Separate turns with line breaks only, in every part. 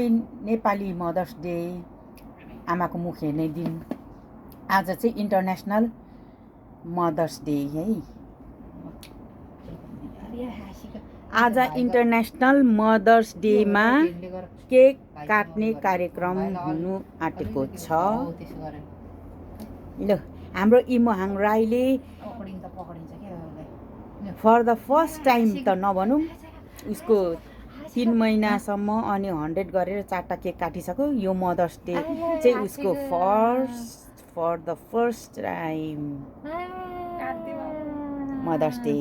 Nepali mothers day आमाको मुख हेर्ने दिन आज चाहिँ इन्टरनेसनल मदर्स डे है। आज इन्टरनेसनल मदर्स डेमा केक काट्ने कार्यक्रम हुनु आँटेको छ। ल हाम्रो इमोहाङ राईले फर द फर्स्ट टाइम त नभनौँ उसको 3 महिनासम्म अनि 100 गरेर 4टा केक काटिसक्यो। यो मदर्स डे चाहिँ उसको for the first time mother's day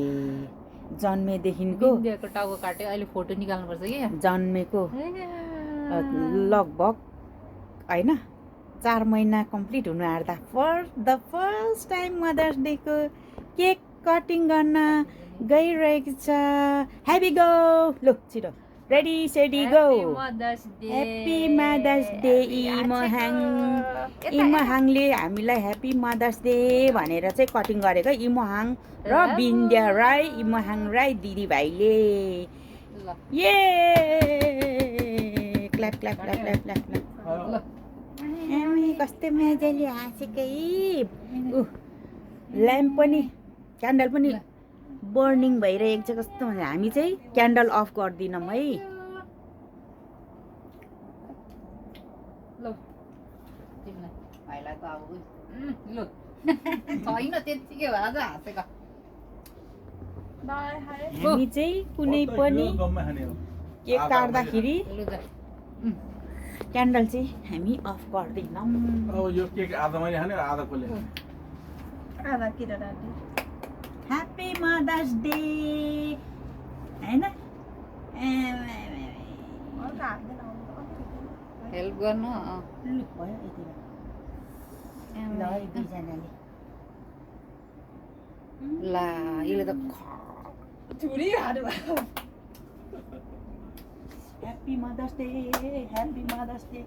जन्मेदेखिको
टाउको काट्यो। अहिले फोटो निकाल्नुपर्छ कि
जन्मेको लगभग होइन 4 महिना कम्प्लिट हुनु आँट्दा for the first time mother's डेको केक कटिङ गर्न गइरहेको छ। ह्यापी गो लो छिटो ready steady go. Happy mother's day इमोहाङले हामीलाई ह्याप्पी मदर्स डे भनेर चाहिँ कटिङ गरेको इमोहाङ र बिन्द्या राई इमोहाङ राई दिदीभाइले। ये clap clap clap clap clap clap. कस्तो मजाले हाँसेकै। ल्याम्प पनि क्यान्डल पनि बर्निङ भइरहेको छ कस्तो मजा। हामी चाहिँ क्यान्डल अफ गर्दिनौँ है। हामी चाहिँ कुनै पनि केक काट्दाखेरि क्यान्डल चाहिँ हामी अफ गर्दैनौँ। ह्याप्पी मदर्स डे हैन।
हेल्प गर्नु
भयो यति ल दुईजनाले
ला यसले त
happy mother's day happy mother's day.